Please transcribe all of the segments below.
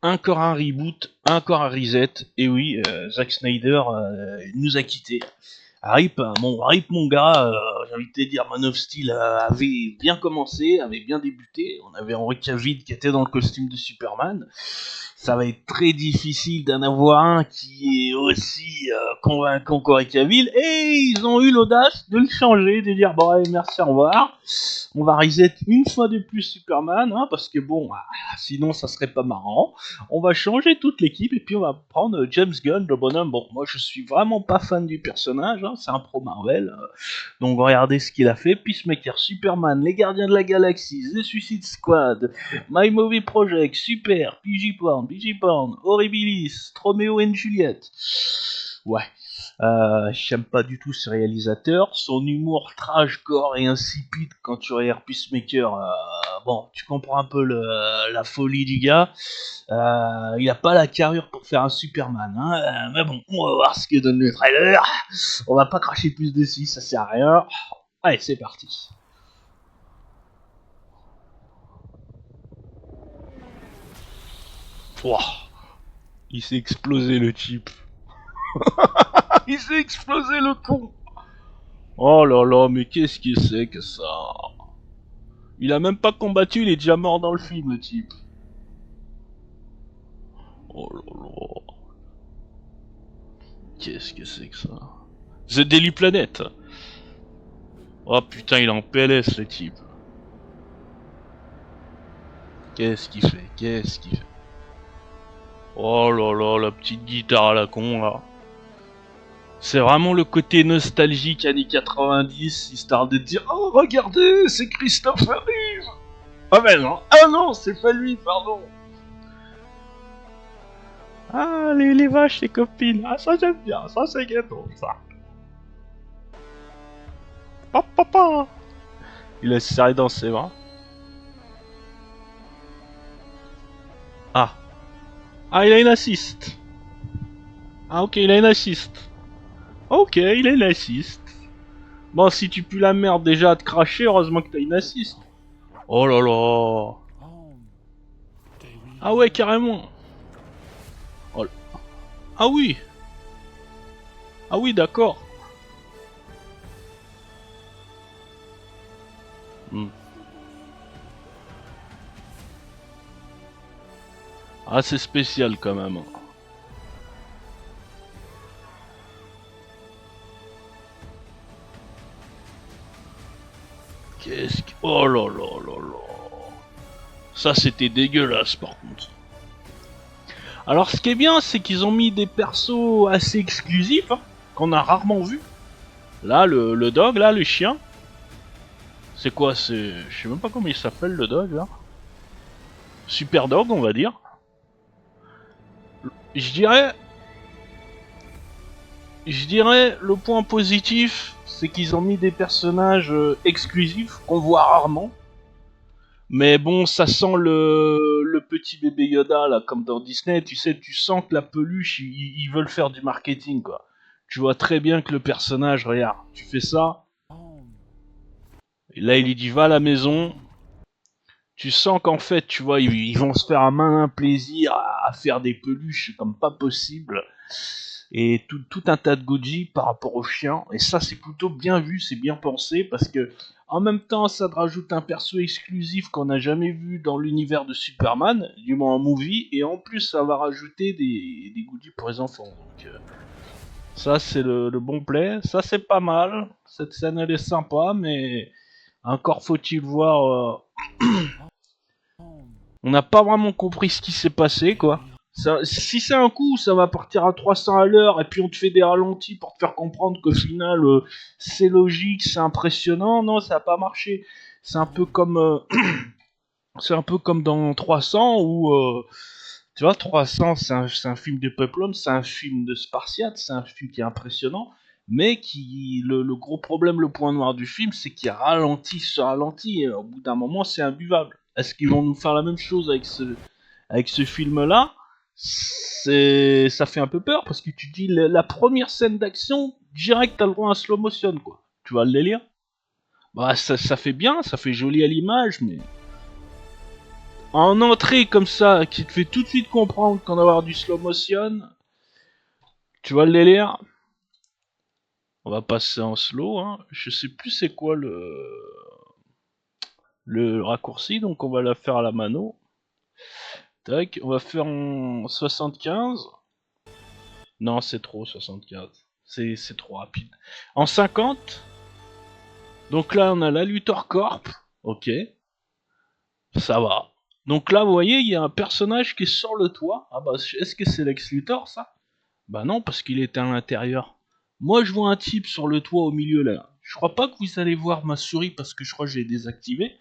encore un reboot, encore un reset. Et oui, Zack Snyder nous a quittés. RIP, mon gars, j'ai envie de te dire, Man of Steel avait bien commencé, avait bien débuté. On avait Henry Cavill qui était dans le costume de Superman. Ça va être très difficile d'en avoir un qui est aussi convaincant qu'Henry Cavill. Et ils ont eu l'audace de le changer, de dire bon allez, merci, au revoir. On va reset une fois de plus Superman, hein, parce que bon, sinon ça serait pas marrant. On va changer toute l'équipe et puis on va prendre James Gunn, le bonhomme. Bon, moi je suis vraiment pas fan du personnage, hein, c'est un pro Marvel. Donc regardez ce qu'il a fait. Peacemaker, Superman, les Gardiens de la Galaxie, The Suicide Squad, My Movie Project, Super, PG Porn, Horribilis, Romeo and Juliet. Ouais. J'aime pas du tout ce réalisateur. Son humour trash, gore et insipide quand tu regardes Peacemaker. Bon, tu comprends un peu la folie du gars. Il a pas la carrure pour faire un Superman. Hein. Mais bon, on va voir ce que donne le trailer. On va pas cracher plus dessus, ça sert à rien. Allez, c'est parti. Wow. Il s'est explosé le type. Il s'est explosé le con. Oh là là, mais qu'est-ce que c'est que ça? Il a même pas combattu, il est déjà mort dans le film, le type. Oh là là. Qu'est-ce que c'est que ça? The Daily Planet. Oh putain, il est en PLS, le type. Qu'est-ce qu'il fait? Oh là là, la petite guitare à la con, là. C'est vraiment le côté nostalgique années 90, histoire de dire oh regardez, c'est Christopher Reeve. Ah ben non, ah non, c'est pas lui, pardon. Ah les vaches, les copines, ah ça j'aime bien, ça c'est gâteau, ça. Papa. Il a serré dans ses bras. Ah. Ah il a une assist. Ah ok, il a une assist. Ok, il a une assist. Bon, si tu pues la merde déjà à te cracher, heureusement que t'as une assist. Oh là là. Ah ouais, carrément. Oh. Ah oui. Ah oui, d'accord. Hmm. Ah, c'est spécial quand même. Qu'est-ce que... Oh là là là là. Ça, c'était dégueulasse par contre. Alors, ce qui est bien, c'est qu'ils ont mis des persos assez exclusifs, hein, qu'on a rarement vus. Là, le dog, là, le chien. C'est quoi? C'est... Je sais même pas comment il s'appelle, le dog, là. Super dog, on va dire. Je dirais... le point positif, c'est qu'ils ont mis des personnages exclusifs qu'on voit rarement. Mais bon, ça sent le petit bébé Yoda, là, comme dans Disney, tu sais, tu sens que la peluche, ils veulent faire du marketing, quoi. Tu vois très bien que le personnage, regarde, tu fais ça, et là il lui dit va à la maison, tu sens qu'en fait, tu vois, ils vont se faire un malin plaisir à faire des peluches comme pas possible, et tout un tas de goodies par rapport aux chiens, et ça c'est plutôt bien vu, c'est bien pensé, parce que en même temps ça te rajoute un perso exclusif qu'on n'a jamais vu dans l'univers de Superman, du moins en movie, et en plus ça va rajouter des goodies pour les enfants, donc ça c'est le bon play, ça c'est pas mal, cette scène elle est sympa, mais encore faut-il voir... On n'a pas vraiment compris ce qui s'est passé, quoi. Ça, si c'est un coup, ça va partir à 300 à l'heure et puis on te fait des ralentis pour te faire comprendre qu'au final c'est logique, c'est impressionnant. Non, ça n'a pas marché. C'est un peu comme c'est un peu comme dans 300 où tu vois 300 c'est un film de peplum, c'est un film de spartiate, c'est un film qui est impressionnant, mais qui le gros problème, le point noir du film, c'est qu'il ralentit sur ralenti et au bout d'un moment c'est imbuvable. Est-ce qu'ils vont nous faire la même chose avec ce film-là? Ça fait un peu peur parce que tu dis la première scène d'action, direct t'as le droit à un slow motion, quoi. Tu vas le lire? Bah ça fait bien, ça fait joli à l'image, mais en entrée comme ça, qui te fait tout de suite comprendre qu'en avoir du slow motion. Tu vois le délire? On va passer en slow, hein. Je sais plus c'est quoi le raccourci, donc on va la faire à la mano. Tac, on va faire en 75. Non, c'est trop 75. C'est trop rapide. En 50. Donc là, on a la Luthor Corp. Ok, ça va. Donc là, vous voyez, il y a un personnage qui est sur le toit. Ah bah, est-ce que c'est Lex Luthor, ça? Bah non, parce qu'il était à l'intérieur. Moi, je vois un type sur le toit au milieu, là. Je crois pas que vous allez voir ma souris, parce que je crois que j'ai désactivé.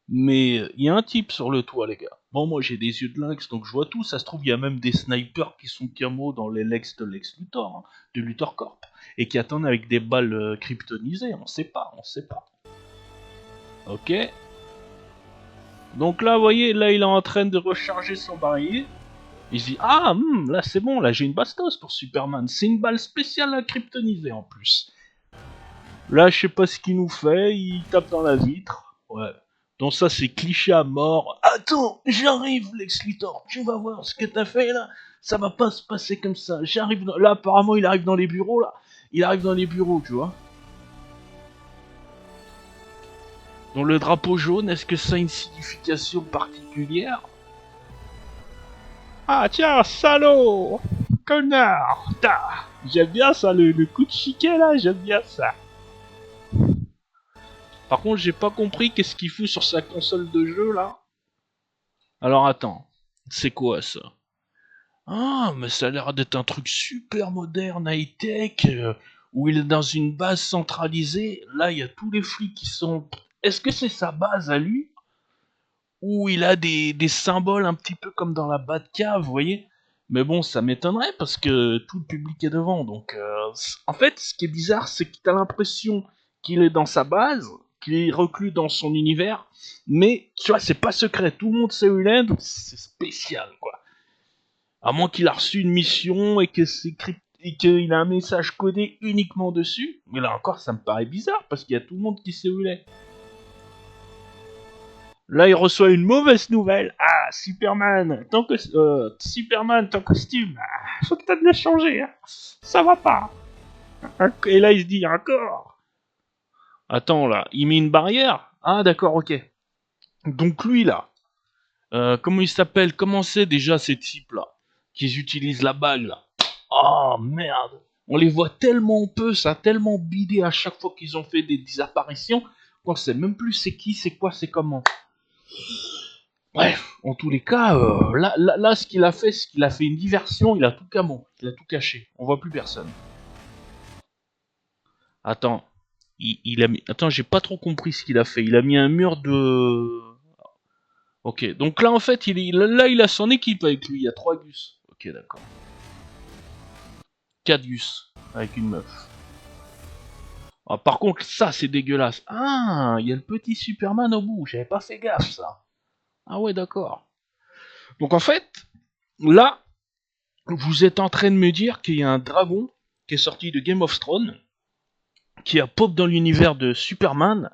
Mais il y a un type sur le toit, les gars. Bon, moi j'ai des yeux de lynx, donc je vois tout. Ça se trouve, il y a même des snipers qui sont camo dans les Lex de Lex Luthor, hein, de Luthor Corp, et qui attendent avec des balles kryptonisées. On sait pas, on sait pas. Ok. Donc là, vous voyez, là il est en train de recharger son barillet. Il se dit, ah, là c'est bon, là j'ai une bastos pour Superman. C'est une balle spéciale à kryptoniser en plus. Là, je sais pas ce qu'il nous fait, il tape dans la vitre. Ouais. Donc ça, c'est cliché à mort. Attends, j'arrive, Lex Luthor, tu vas voir ce que t'as fait là. Ça va pas se passer comme ça. J'arrive dans... Là, apparemment, il arrive dans les bureaux, là. Il arrive dans les bureaux, tu vois. Donc le drapeau jaune, est-ce que ça a une signification particulière? Ah tiens, salaud, connard. J'aime bien ça, le coup de chiquet là, j'aime bien ça. Par contre, j'ai pas compris qu'est-ce qu'il fout sur sa console de jeu là. Alors attends, c'est quoi ça? Ah, mais ça a l'air d'être un truc super moderne, high-tech, où il est dans une base centralisée. Là, il y a tous les flics qui sont... Est-ce que c'est sa base à lui? Ou il a des symboles un petit peu comme dans la Batcave, vous voyez? Mais bon, ça m'étonnerait parce que tout le public est devant. Donc, en fait, ce qui est bizarre, c'est que t'as l'impression qu'il est dans sa base, qu'il est reclus dans son univers, mais tu vois, c'est pas secret. Tout le monde sait où il est, donc c'est spécial, quoi. À moins qu'il a reçu une mission et que c'est et qu'il a un message codé uniquement dessus. Mais là encore, ça me paraît bizarre parce qu'il y a tout le monde qui sait où il est. Là, il reçoit une mauvaise nouvelle. Ah, Superman, Superman, ton costume, faut que t'aies de le changer. Hein. Ça va pas. Et là, il se dit encore. Attends, là, il met une barrière. Ah, d'accord, ok. Donc lui, là, comment il s'appelle? Comment c'est déjà ces types-là qui utilisent la bague, là? Oh merde. On les voit tellement peu, ça a tellement bidé à chaque fois qu'ils ont fait des apparitions qu'on sait même plus c'est qui, c'est quoi, c'est comment. Bref, en tous les cas, là, ce qu'il a fait, c'est qu'il a fait une diversion, il a tout camo, il a tout caché, on voit plus personne. Attends, il a mis... Attends, j'ai pas trop compris ce qu'il a fait, il a mis un mur de... Ok, donc là en fait, là il a son équipe avec lui, il y a 3 Gus. Ok, d'accord. 4 Gus, avec une meuf. Ah, par contre, ça c'est dégueulasse. Ah, il y a le petit Superman au bout, j'avais pas fait gaffe ça. Ah ouais, d'accord. Donc en fait, là, vous êtes en train de me dire qu'il y a un dragon qui est sorti de Game of Thrones, qui a pop dans l'univers de Superman,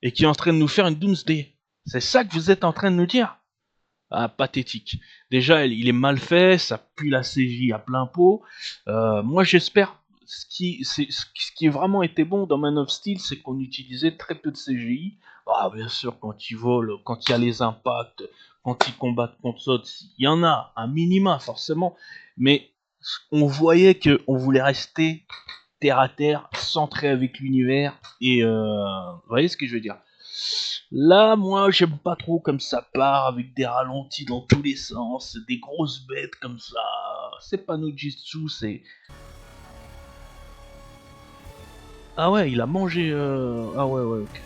et qui est en train de nous faire une Doomsday. C'est ça que vous êtes en train de nous dire? Ah, pathétique. Déjà, il est mal fait, ça pue la CJ à plein pot. Moi, j'espère... Ce qui a vraiment été bon dans Man of Steel, c'est qu'on utilisait très peu de CGI. Ah, bien sûr, quand ils volent, quand il y a les impacts, quand ils combattent contre d'autres, il y en a, un minima, forcément. Mais on voyait qu'on voulait rester terre à terre, centré avec l'univers. Et vous voyez ce que je veux dire? Là, moi, j'aime pas trop comme ça part, avec des ralentis dans tous les sens, des grosses bêtes comme ça. C'est pas Nojitsu, c'est... Ah ouais, il a mangé... Ah ouais, ouais, ok.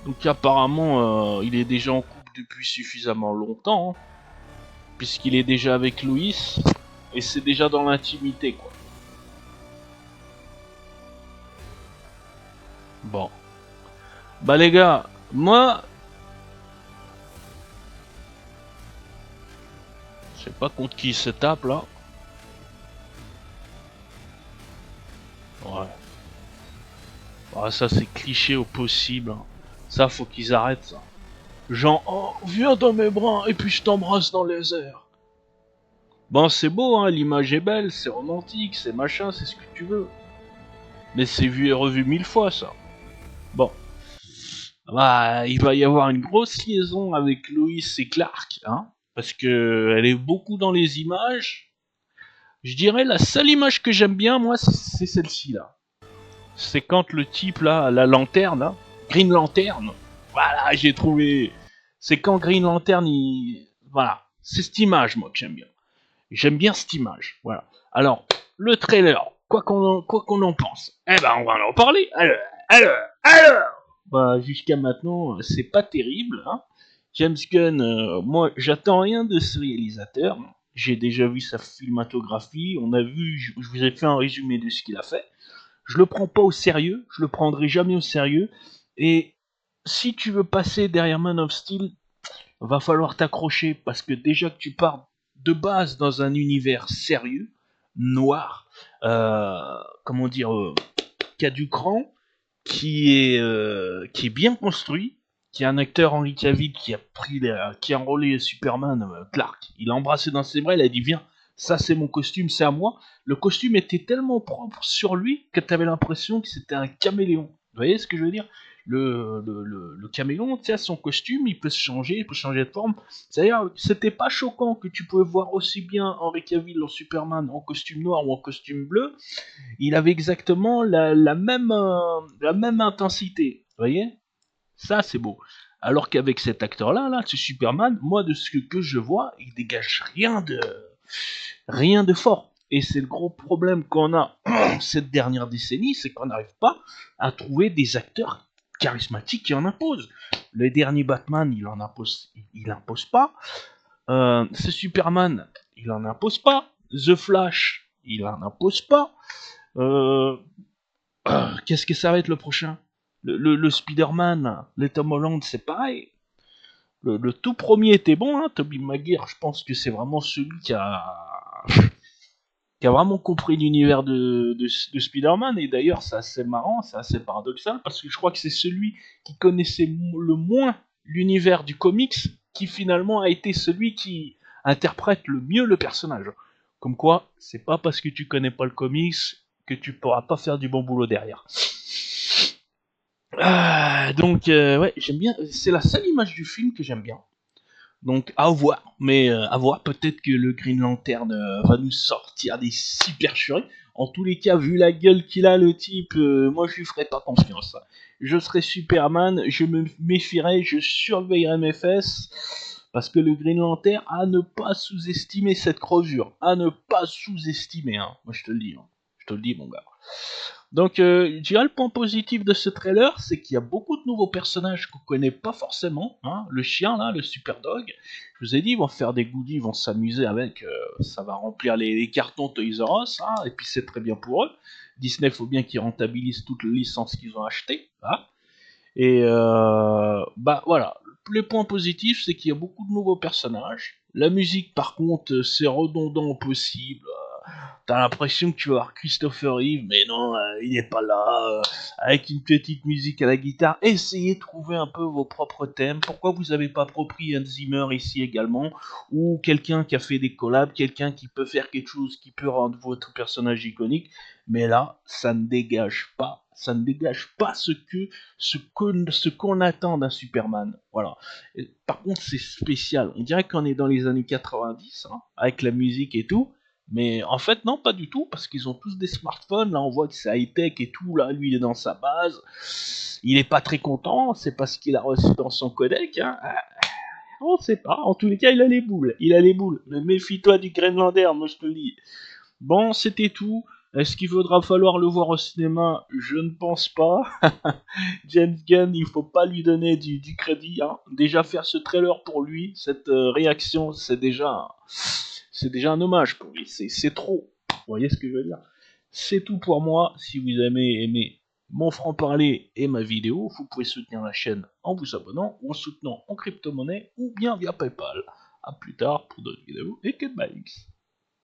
Donc apparemment, il est déjà en couple depuis suffisamment longtemps, hein, puisqu'il est déjà avec Louis, et c'est déjà dans l'intimité, quoi. Bon. Bah les gars, moi... Je sais pas contre qui il se tape, là. Ouais. Ah, ça c'est cliché au possible. Hein. Ça, faut qu'ils arrêtent ça. Genre, oh, viens dans mes bras et puis je t'embrasse dans les airs. Bon, c'est beau, hein, l'image est belle, c'est romantique, c'est machin, c'est ce que tu veux. Mais c'est vu et revu 1000 fois, ça. Bon. Bah, il va y avoir une grosse liaison avec Lois et Clark, hein. Parce que elle est beaucoup dans les images. Je dirais la seule image que j'aime bien, moi, c'est celle-ci, là. C'est quand le type, là, la lanterne, là, Green Lantern, voilà, j'ai trouvé. C'est quand Green Lantern, il. Voilà. C'est cette image, moi, que j'aime bien. J'aime bien cette image. Voilà. Alors, le trailer, quoi qu'on en pense, eh ben, on va en parler. Alors. Bah, jusqu'à maintenant, c'est pas terrible. Hein. James Gunn, moi, j'attends rien de ce réalisateur. J'ai déjà vu sa filmatographie. On a vu, je vous ai fait un résumé de ce qu'il a fait. Je le prends pas au sérieux. Je le prendrai jamais au sérieux. Et si tu veux passer derrière Man of Steel, va falloir t'accrocher parce que déjà que tu pars de base dans un univers sérieux, noir, comment dire, qui a du cran, qui est bien construit, qui a un acteur Henry Cavill qui a enrôlé Superman, Clark. Il l'a embrassé dans ses bras, il a dit viens, ça c'est mon costume, c'est à moi. Le costume était tellement propre sur lui que tu avais l'impression que c'était un caméléon. Vous voyez ce que je veux dire? Le caméléon, tu sais, son costume, il peut se changer, il peut changer de forme. C'est-à-dire, c'était pas choquant que tu pouvais voir aussi bien Henry Cavill en Superman en costume noir ou en costume bleu. Il avait exactement la même intensité. Vous voyez? Ça, c'est beau. Alors qu'avec cet acteur-là, là, ce Superman, moi, de ce que je vois, il dégage rien de fort. Et c'est le gros problème qu'on a cette dernière décennie, c'est qu'on n'arrive pas à trouver des acteurs charismatiques qui en imposent. Le dernier Batman, il impose pas. Ce Superman, il en impose pas. The Flash, il en impose pas. Euh, Qu'est-ce que ça va être le prochain? Le Spider-Man, le Tom Holland, c'est pareil. Le tout premier était bon, hein, Tobey Maguire, je pense que c'est vraiment celui qui a vraiment compris l'univers de Spider-Man, et d'ailleurs c'est assez marrant, c'est assez paradoxal, parce que je crois que c'est celui qui connaissait le moins l'univers du comics, qui finalement a été celui qui interprète le mieux le personnage. Comme quoi, c'est pas parce que tu connais pas le comics que tu pourras pas faire du bon boulot derrière. Donc, ouais, j'aime bien. C'est la seule image du film que j'aime bien. Donc, à voir. Mais à voir, peut-être que le Green Lantern va nous sortir des supercheries. En tous les cas, vu la gueule qu'il a, le type, moi je lui ferai pas confiance. Je serai Superman, je me méfierai, je surveillerai mes fesses. Parce que le Green Lantern, à ne pas sous-estimer cette crevure. À ne pas sous-estimer, hein. Moi je te le dis. Hein. Je te le dis, mon gars. Donc, je dirais le point positif de ce trailer, c'est qu'il y a beaucoup de nouveaux personnages qu'on connaît pas forcément. Hein. Le chien, là, le super dog, je vous ai dit, ils vont faire des goodies, ils vont s'amuser avec, ça va remplir les cartons Toys R Us, hein, et puis c'est très bien pour eux. Disney, faut bien qu'ils rentabilisent toutes les licences qu'ils ont achetées. Hein. Et, bah voilà, les points positifs, c'est qu'il y a beaucoup de nouveaux personnages. La musique, par contre, c'est redondant au possible. T'as l'impression que tu vas voir Christopher Reeve, mais non, il n'est pas là, avec une petite musique à la guitare. Essayez de trouver un peu vos propres thèmes. Pourquoi vous n'avez pas pris Hans Zimmer ici également, ou quelqu'un qui a fait des collabs, quelqu'un qui peut faire quelque chose qui peut rendre votre personnage iconique. Mais là, ça ne dégage pas. Ça ne dégage pas ce qu'on attend d'un Superman. Voilà. Et, par contre, c'est spécial. On dirait qu'on est dans les années 90, hein, avec la musique et tout. Mais en fait, non, pas du tout, parce qu'ils ont tous des smartphones. Là, on voit que c'est high-tech et tout. Là, lui, il est dans sa base. Il est pas très content. C'est parce qu'il a reçu dans son codec. Hein. On sait pas. En tous les cas, il a les boules. Il a les boules. Mais méfie-toi du Greenlander, moi, je te le dis. Bon, c'était tout. Est-ce qu'il faudra falloir le voir au cinéma? Je ne pense pas. James Gunn, il faut pas lui donner du crédit. Hein. Déjà faire ce trailer pour lui, cette réaction, c'est déjà un hommage pour lui. C'est trop. Vous voyez ce que je veux dire? C'est tout pour moi. Si vous avez aimé mon franc-parler et ma vidéo, vous pouvez soutenir la chaîne en vous abonnant ou en soutenant en crypto-monnaie ou bien via PayPal. A plus tard pour d'autres vidéos et goodbye.